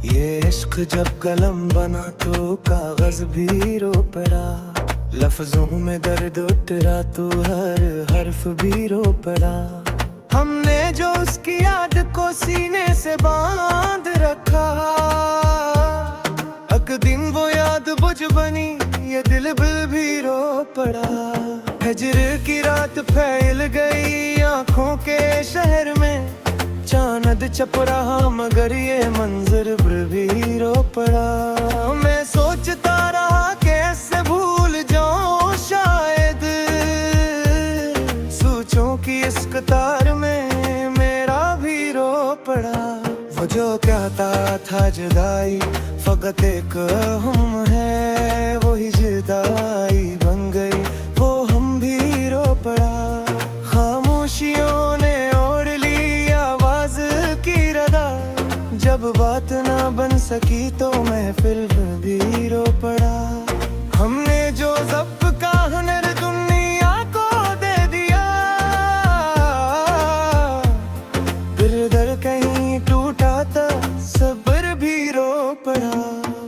ये इश्क जब कलम बना तो कागज भी रो पड़ा। लफ्जों में दर्द उतरा तो हर हर्फ भी रो पड़ा। हमने जो उसकी याद को सीने से बांध रखा, एक दिन वो याद बुझ बनी, ये दिल भी रो पड़ा। हजर की रात फैल गई आँखों के शहर में, चांद छप रहा मगर ये मंजर भी रो पड़ा। मैं सोचता रहा कैसे भूल जाऊं, शायद सोचों की इस कतार में मेरा भी रो पड़ा। वो जो कहता था जुदाई फकत एक हम है, वही जुदाई बन गई, वो हम भी रो पड़ा। खामोशियों ने जब बात ना बन सकी तो महफिल भी रो पड़ा। हमने जो ज़ब्त का हुनर दुनिया को दे दिया, दिल दर कहीं टूटा था, सब्र भी रो पड़ा।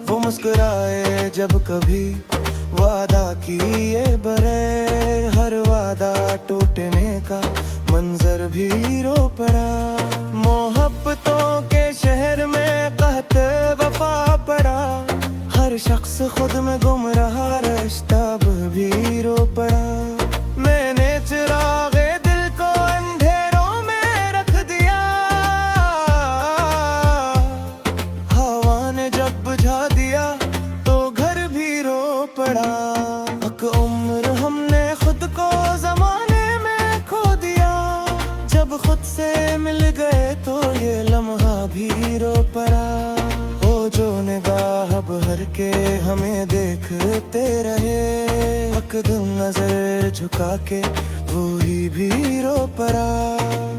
वो मुस्कुराए जब कभी वादा किए बरे, हर वादा टूटने का मंजर भी रो पड़ा। मोहब्बतों के शहर में कहते वफा पड़ा, हर शख्स खुद में गुम रहा, रिश्ता भी रो पड़ा। मैंने चिरागे दिल को अंधेरों में रख दिया, हवा ने जब बुझा दिया तो घर भी रो पड़ा। एक उम्र हमने खुद को जमाने में खो दिया, जब खुद से मिल गए तो ये लम्हा भी रो पड़ा। वो जो निगाह भर के हमें देखते रहे, एक दिन नजर झुका के वो ही भी रो पड़ा।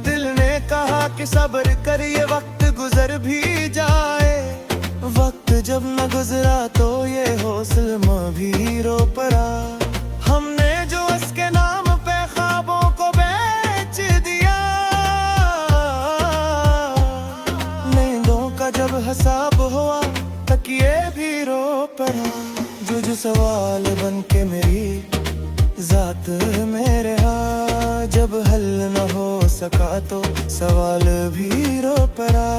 दिल ने कहा कि सब्र कर, ये वक्त गुजर भी जाए। वक्त जब न गुजरा तो ये हौसला भी रो पड़ा। हमने जो उसके नाम पे ख्वाबों को बेच दिया, नींदों का जब हिसाब हुआ तकिए भी रो पड़ा। जो सवाल बन के मेरी जात में रहा, जब हल न हो सका तो सवाल भी रो पड़ा।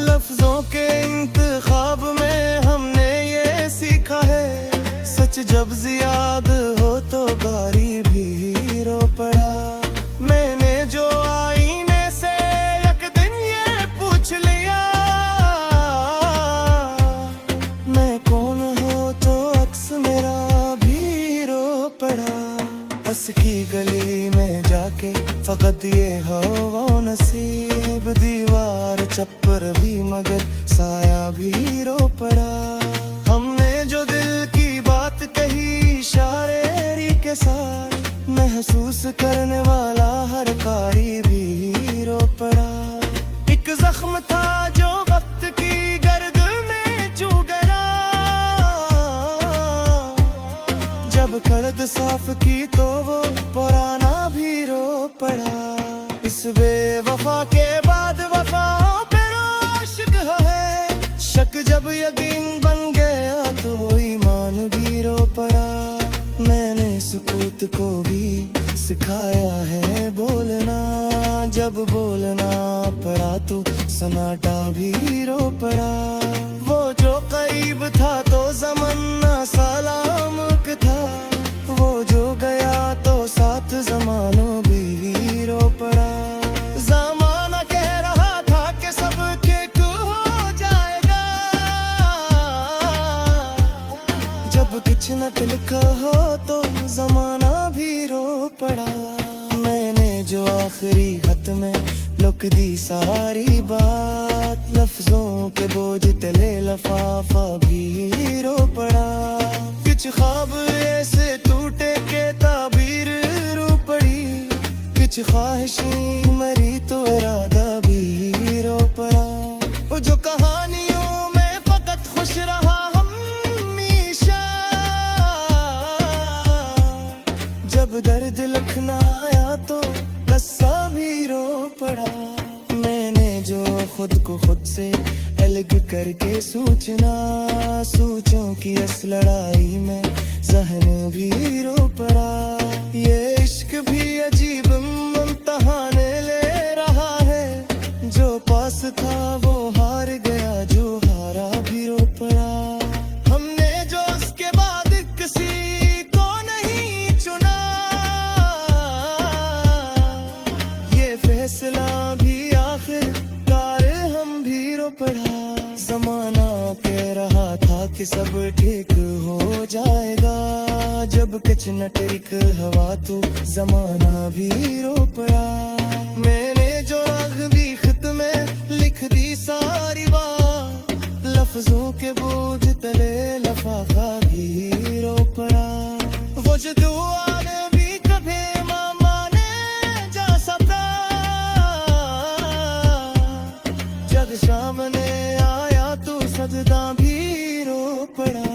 लफ्जों के इंतखाब में हमने ये सीखा है, सच जब जियाद हो तो गारी भी रो पड़ा। मैंने जो आईने से एक दिन ये पूछ लिया, मैं कौन हूँ तो अक्स मेरा भी रो पड़ा। बस की गली में जाके फकत ये हवा नसीब, दीवार चप्पर भी मगर साया भी रो पड़ा। हमने जो दिल की बात कही इशारे के साथ, महसूस करने वाला हर कारी भी रो पड़ा। एक जख्म था जो वक्त की गर्द में चुभ गया, जब कर्द साफ की तो वो पुराना भी रो पड़ा। इस बेवफा के बाद वफा पे आशिक है, शक जब यकीन बन गया तो ईमान भी रो पड़ा। मैंने सुकूत को भी सिखाया है बोलना, जब बोलना पड़ा तो सन्नाटा भी रो पड़ा। वो जो करीब था तो ज़माना सलामत था, वो जो गया तो साथ ज़मानों भी रो पड़ा। ज़माना कह रहा था कि सब ठीक हो जाएगा, जब कुछ न लिखा हो तो ज़माना भी रो पड़ा। मैंने जो आखिरी खत में लिख दी सारी बात, लफ्जों के बोझ तले लफाफा भी रो पड़ा। कुछ ख्वाब ऐसे टूटे के ताबीर रो पड़ी, कुछ ख्वाहिशें मरी तो इरादा भी रो पड़ा। वो जो कहानियों में फकत खुश रहा हमेशा, जब दर्द लिखना आया तो कस्सा भी रो पड़ा। मैंने जो खुद को खुद से अलग करके सूचना, सोचों की इस लड़ाई में जहन भी रो पड़ा। ये इश्क भी अजीब इम्तिहाने ले रहा है, जो पास था वो हार गया, जो हारा भी रो पड़ा। हमने जो उसके बाद किसी को नहीं चुना, ये फैसला भी आखिरकार हम भी रो पड़ा। जमाना कह रहा था कि सब ठीक हो जाएगा, जब कुछ न ठीक हवा तो जमाना भी रो पड़ा। मैंने जो राग भी खत में लिख दी सारी बात, लफ्जों के बोझ तले लफाफा भी रो पड़ा। वो जो दुआ भी कभी माने जा सकता, जब सामने आया तो सजदा भी रो पड़ा।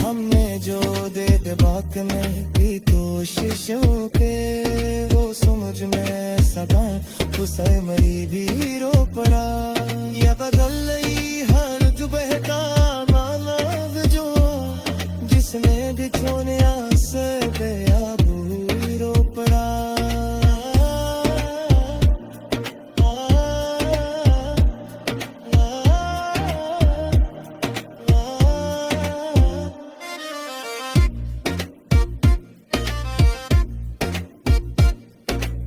हमने जो दे बाक में भी कोशिशों के, वो समझ में सका उसे मरी भी रो पड़ा। या बदल गई हर जो बहता मानव, जो जिसने भी छोने आसे गया भी रो पड़ा।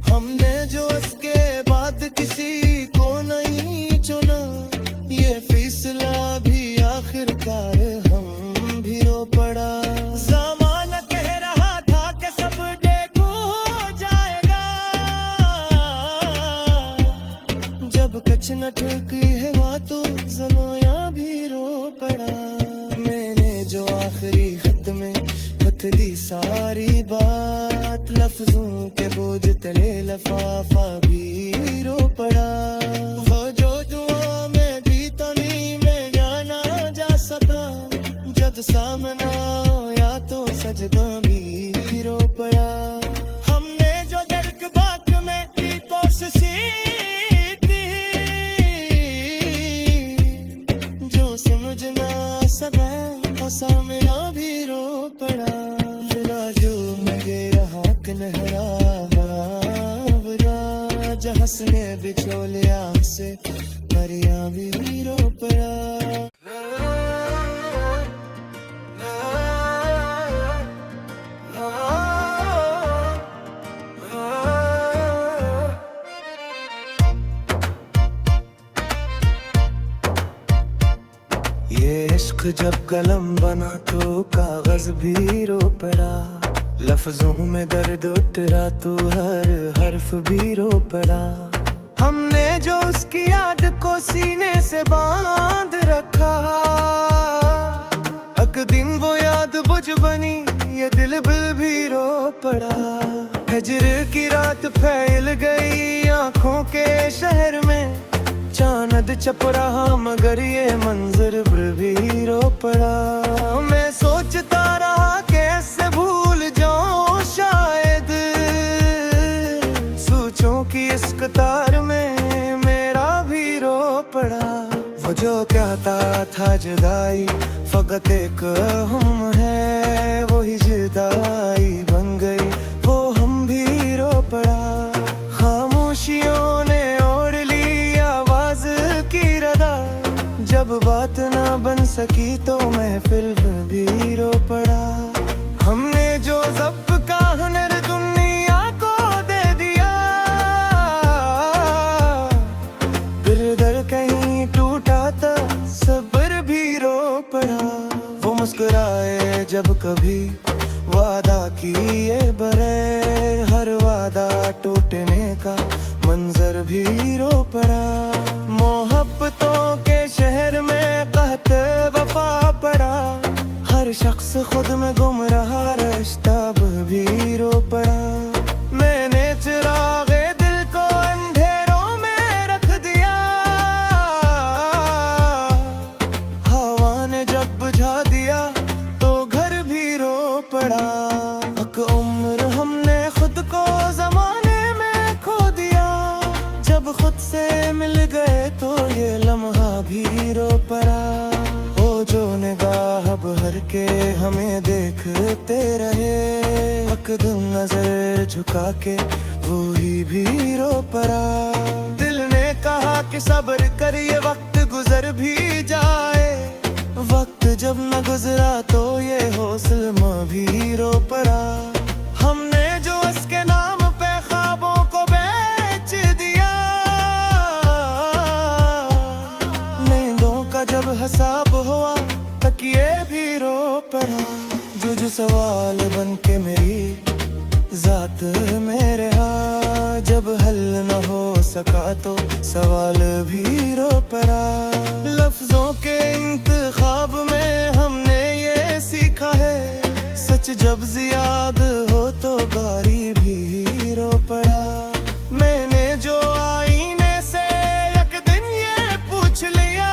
हमने जो इसके बाद किसी को नहीं चुना, ये फैसला भी आखिरकार हम भी रो पड़ा। ज़माना कह रहा था कि सब देखो हो जाएगा, जब कुछ न ठीक है वहाँ तो ज़माया भी रो पड़ा। मैंने जो आखिरी खत में लिख दी सारी बात, लफ्जों के बोझ तले लफाफा भी रो पड़ा। वो जो दुआ में भी तनी में जाना जा सका, जब सामना या तो सजदा भी रो पड़ा। हमने जो दर्द बात में की कोशिश की, जो समझ ना सका वो सामना भी रो पड़ा। जो मगे रहा कन्हरा हंसने बिछोलिया से मरिया भी रो पड़ा। ये इश्क जब कलम बना तो कागज भी रो पड़ा। लफ्जों में दर्द उतरा तो हर हर्फ भी रो पड़ा। हमने जो उसकी याद को सीने से बांध रखा, एक दिन वो याद बुझ बनी, ये दिल भी रो पड़ा। हजर की रात फैल गई आँखों के शहर में, चांद छप रहा मगर ये मंजर भी रो पड़ा। मैं सोचता रहा कैसे भूल जाऊं शायद, सोचों की इस कतार में मेरा भी रो पड़ा। वो जो कहता था जुदाई फकत एक हम है, वही जुदाई बन गई, वो हम भी रो पड़ा। खामोशियों ने ओढ़ ली आवाज की रदा, जब बात ना बन सकी तो महफिल भी रो पड़ा। हमने जो ज़ब्त का हुनर दुनिया को दे दिया, दिल कहीं टूटा था सब्र भी रो पड़ा। वो मुस्कुराए जब कभी वादा किए बरे, हर वादा टूटने का मंजर भी रो पड़ा। मोहब्बतों के शहर में कहते वफा पड़ा, हर शख्स खुद में गुम रहा, रिश्ता भी रो पड़ा। मैंने चिरागे दिल को अंधेरों में रख दिया, हवा ने जब बुझा दिया तो घर भी रो पड़ा। एक उम्र हमने खुद को जमाने में खो दिया, जब खुद से मिल गए तो ये लम्हा भी भी रो पड़ा। वो जो निगाह भर के हमें देखते रहे, अकदम नजर झुका के वो ही भी रो पड़ा। दिल ने कहा कि सब्र कर, ये वक्त गुजर भी जाए। वक्त जब न गुजरा तो ये हौसला भी रो पड़ा। हमने जो उसके नाम पे ख्वाबों को बेच दिया, नींदों का जब हिसाब हुआ तकिए भी रो पड़ा। जो सवाल बन के मेरी जात में रहा, जब हल न हो सका तो सवाल भी रो पड़ा। लफ्जों के इंतखाब में हमने ये सीखा है, सच जब जियाद हो तो गारी भी रो पड़ा। मैंने जो आईने से एक दिन ये पूछ लिया,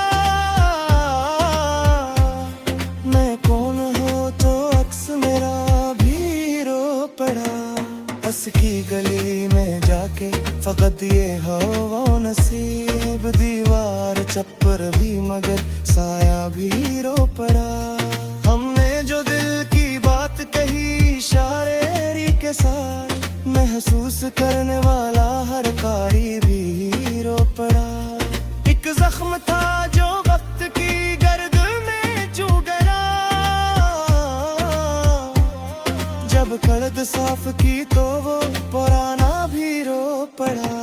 मैं कौन हूँ तो अक्स मेरा भी रो पड़ा। बस की गली में जाके फकत ये हवा नसीब, दीवार चप्पर भी मगर साया भी रो पड़ा। हमने जो दिल की बात कही इशारे के साथ, महसूस करने वाला हर कारी भी रो पड़ा। एक जख्म था जो वक्त की गर्द में चुभ गया, जब कलद साफ की तो वो पुराना भी रो पड़ा।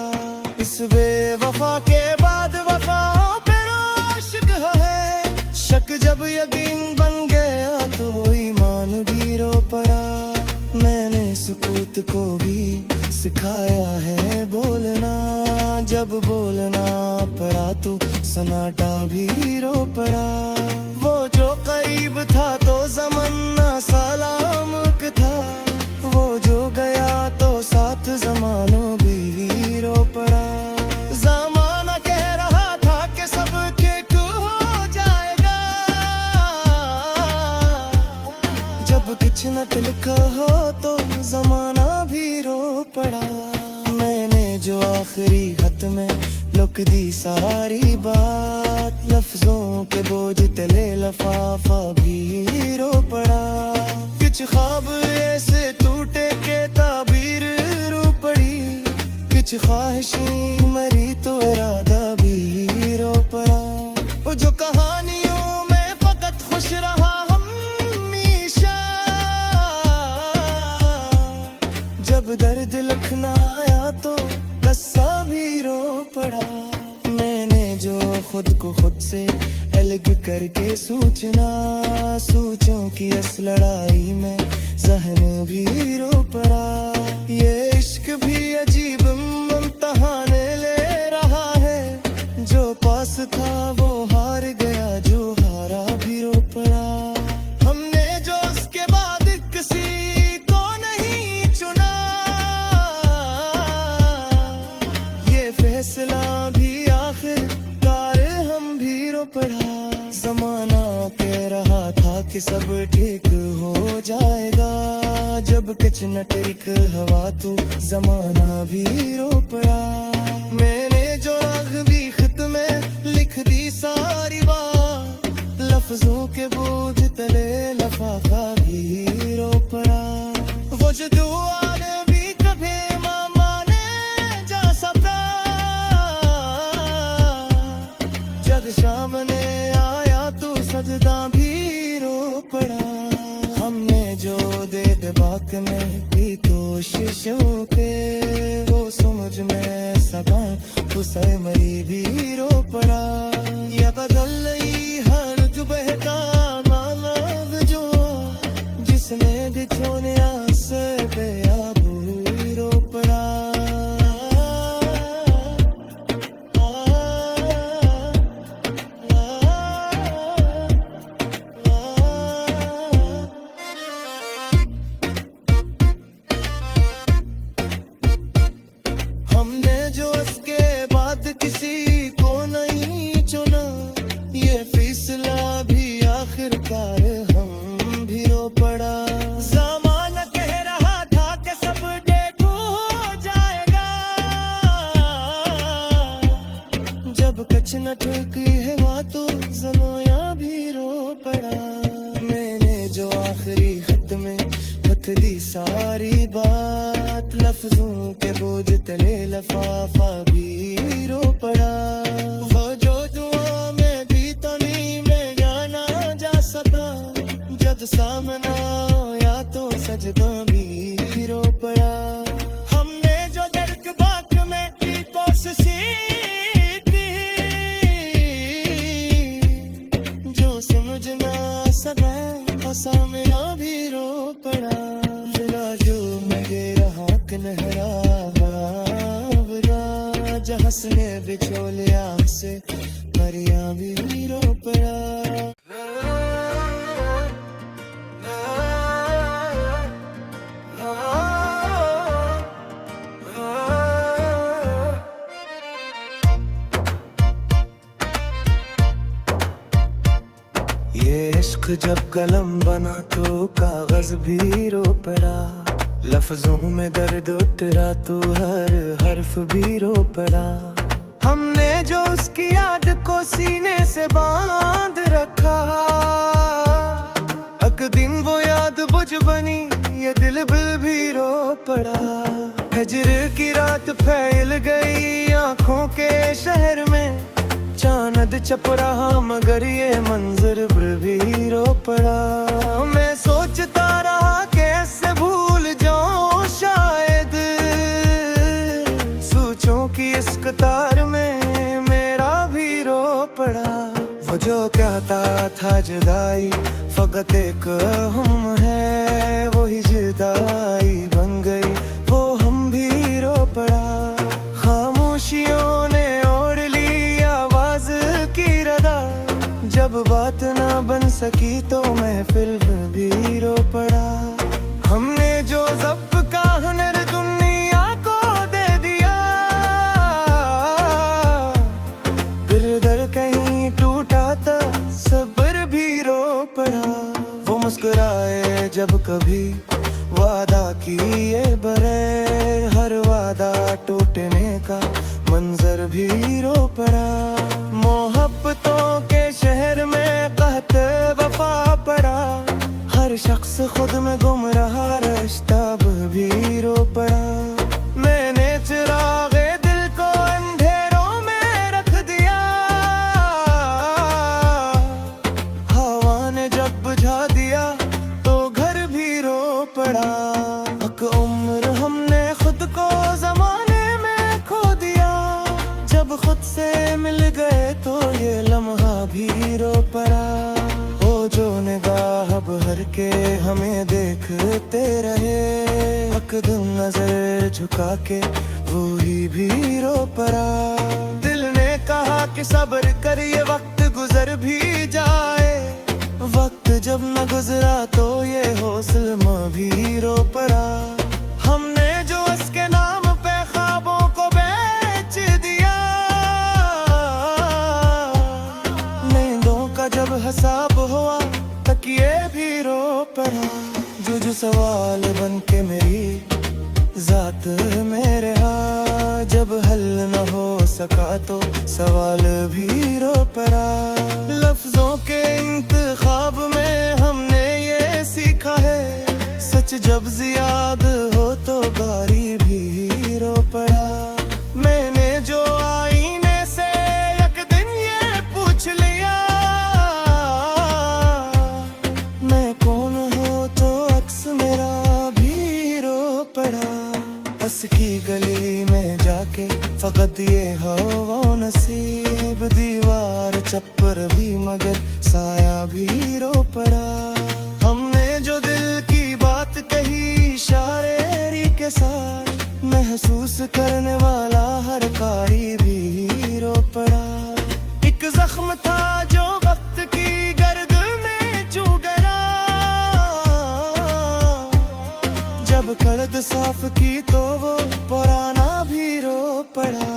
इस बेवफा के बाद वफाओं पे इश्क है, शक जब यकीन बन गया तो ईमान भी रो पड़ा। मैंने सुकूत को भी सिखाया है बोलना, जब बोलना पड़ा तो सन्नाटा भी रो पड़ा। वो जो करीब था तो ज़माना सलामत था, वो जो गया तो साथ ज़मानों भी रो पड़ा। ज़माना कह रहा था कि सब ठीक हो जाएगा, जब कुछ न लिखा हो तो ज़माना भी रो पड़ा। मैंने जो आखिरी खत में लिख दी सारी बात, लफ्जों के बोझ तले लफाफा भी रो पड़ा। कुछ ख्वाब ऐसे टूटे के ताबीर रो पड़ी, कुछ ख्वाहिशें मरी तो इरादा भी रो पड़ा। वो जो कहानियों में फकत खुश रहा हमेशा, जब दर्द लिखना आया तो कस्सा भी रो पड़ा। मैंने जो खुद को खुद से अलग करके सोचों की इस लड़ाई में जहन भी रो पड़ा। ये इश्क भी अजीब इम्तिहान ले रहा है, जो पास था वो हार गया, जो हारा भी रो पड़ा। हमने जो उसके बाद किसी को नहीं चुना, ये फैसला भी आखिरकार हम भी रो पड़ा। ज़माना कह रहा था कि सब ठीक हो जाएगा, जब कुछ न ठीक हवा तो ज़माना भी रो पड़ा। मैंने जो राग भी खत में लिख दी सारी बात, लफ्जों के बोझ तले लफाफा भी रो पड़ा। वो जो दुआ भी कभी माने जा सकता, जब सामने आया तो सजदा भी रो पड़ा। हमने जो दे बाक में भी कोशिशों के, वो समझ में सका उसे मरी भी रो पड़ा। या बदल हर जो बहता मानव जो, जिसने बिछोने आसे पे आबू रो पड़ा। हमने जो इसके बाद किसी को नहीं चुना, ये लफ्जों के बोझ तले लफाफा भी रो पड़ा। वो जो दुआ में भी तनी में जाना जा सका, जब सामना या तो सजदा भी रो पड़ा। हमने जो दर्द बात में की कोशिश की, जो समझ ना सका सामना भी रो पड़ा। दिला जो मुझे रहा कन्हरा जहाँ हंसने बिछो लिया हमसे मरिया भी रो पड़ा। ये इश्क जब कलम बना तो कागज भी रो पड़ा। लफ्जों में दर्द उतरा तो हर हर्फ भी रो पड़ा। हमने जो उसकी याद को सीने से बांध रखा, एक दिन वो याद बुझ बनी ये दिल भी रो पड़ा। हजर की रात फैल गई आँखों के शहर में, चांद छप रहा मगर ये मंजर भी रो पड़ा। मैं सोचता रहा कैसे भूल जाऊं शायद, सोचों की इस कतार में मेरा भी रो पड़ा। वो जो कहता था जुदाई फकत एक हम है, वही जुदाई बन गई वो हम भी रो पड़ा। खामोशियों ने जब बात ना बन सकी तो महफिल भी रो पड़ा। हमने जो ज़ब्त का हुनर दुनिया को दे दिया, दिल दर कहीं टूटा था सब्र भी रो पड़ा। वो मुस्कुराए जब कभी वादा किए बरे, हर वादा टूटने का मंजर भी रो पड़ा। मोहब्बतों के शहर में कहते वफा पड़ा, हर शख्स खुद में गुम रहा रिश्ता भी रो पड़ा। मैंने चिरागे दिल को अंधेरों में रख दिया, हवा ने जब बुझा दिया तो घर भी रो पड़ा। एक उम्र हमने खुद को जमाने में खो दिया, जब खुद से मिल गए तो ये लम्हा भी रो पड़ा। वो जो निगाह भर के हमें देखते रहे, एक दिन नजर झुका के वो ही भी रो पड़ा। दिल ने कहा कि सब्र कर ये वक्त गुजर भी जाए, वक्त जब न गुजरा तो ये हौसला भी रो पड़ा। हमने जो उसके नाम पे ख्वाबों को बेच दिया, नींदों का जब हिसाब हुआ तकिए भी रो पड़ा। जो सवाल बन के मेरी जात में रहा, जब हल न हो सका तो सवाल भी रो पड़ा। लफ्जों के इंतखाब में हमने ये सीखा है, सच जब जियाद हो तो गारी भी रो पड़ा। मैंने जो आईने से एक दिन ये पूछ लिया, मैं कौन हूँ तो अक्स मेरा भी रो पड़ा। बस की गली में जाके फकत ये हवा नसीब, दीवार चप्पर भी मगर साया भी रो पड़ा। हमने जो दिल की बात कही इशारे के साथ, महसूस करने वाला हर कारी भी रो पड़ा। एक जख्म था जो वक्त की गर्द में चुभ गया, जब कर्द साफ की तो वो पुराना भी रो पड़ा।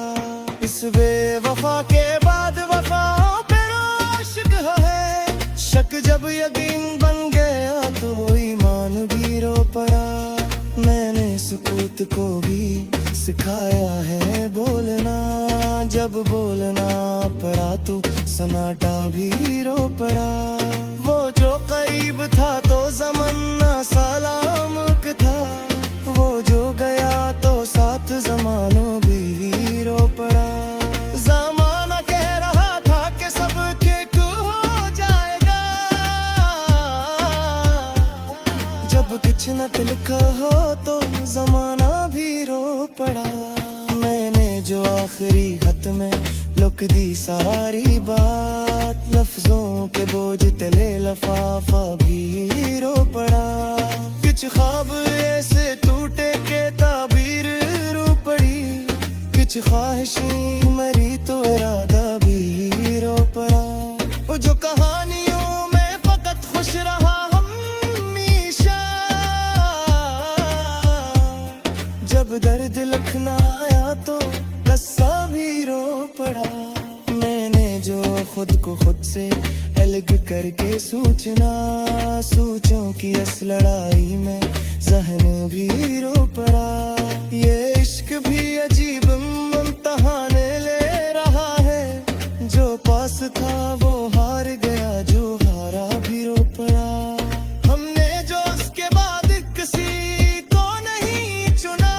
इस बेवफा के बाद वफाओं पे रोशक है, शक जब यकीन बन गया तो ईमान भी रो पड़ा। मैंने सुकूत को भी सिखाया है बोलना, जब बोलना पड़ा तो सन्नाटा भी रो पड़ा। वो जो करीब था तो ज़माना सलामत था, वो जो गया तो जन्नत लिखा हो तो जमाना भी रो पड़ा। मैंने जो आखिरी खत में लिख दी सारी बात, लफ्जों के बोझ तले लफाफा भी रो पड़ा। कुछ ख्वाब ऐसे टूटे के ताबीर रो पड़ी, कुछ ख्वाहिशें मरी तो इरादा भी रो पड़ा। वो जो कहानियों में फकत खुश रहा हमेशा, जब दर्द लिखना आया तो रस्सा भी रो पड़ा। मैंने जो खुद को खुद से अलग करके सोचों की इस लड़ाई में जहन भी रो पड़ा। ये इश्क भी अजीब इम्तिहान ले रहा है, जो पास था वो हार गया, जो हारा भी रो पड़ा। हमने जो उसके बाद किसी को नहीं चुना,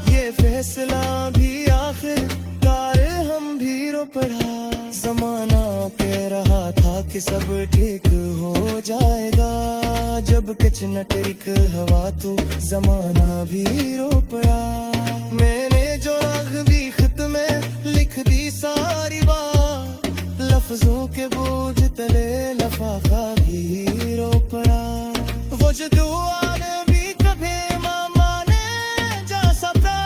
ये फैसला भी आखिरकार हम भी रो पड़ा। जमाना कह रहा था कि सब ठीक हो जाएगा, जब कुछ न ठीक हवा तो जमाना भी रो पड़ा। मैंने जो आखिरी खत में लिख दी सारी बात, लफ्जों के बोझ तले लफाफा भी रो पड़ा। वो जो दुआ भी कभी माने जा सकता,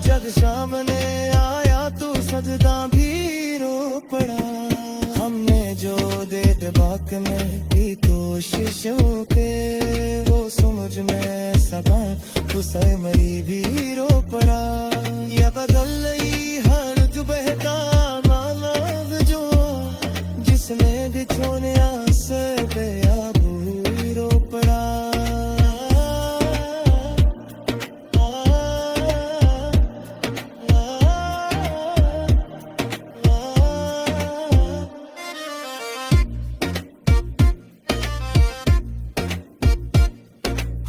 जब सामने आया तो सजदा भी रो पड़ा। हमने जो देर बाक में की कोशिशों के, वो समझ में सबा उसे मरी भी रो पड़ा। या बदल गई हर जो बहता मानव जो, जिसने बिछोने आसे पे आबू रो पड़ा।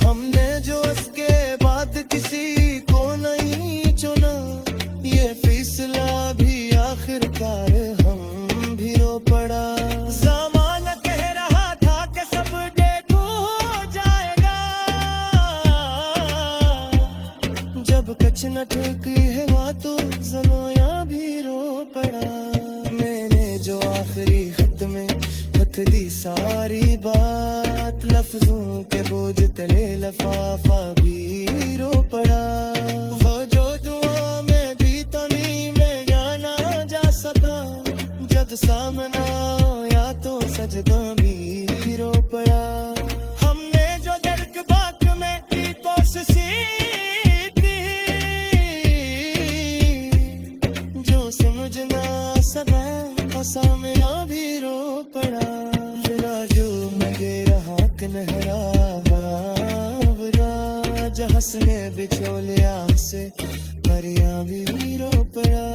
हमने जो इसके बाद किसी को नहीं चुना, ये फैसला भी आखिरकार हम भी रो पड़ा। ज़माना कह रहा था कि सब ठीक हो जाएगा, जब कुछ न ठीक हुआ तो ज़माना भी रो पड़ा। मैंने जो आखिरी खत में लिख दी सारी बात, लफ्जों के बोझ तले लफाफा भी रो पड़ा। वो जो दुआ में भी तनी में जाना जा सका, जब सामना या तो सजदा भी रो पड़ा। हमने जो दर्द बात में की कोशिश की, जो समझना सका सामना भी रो पड़ा। जो मगे रहा कन्हरा हंसने बिछोलिया से मरिया भी रो पड़ा।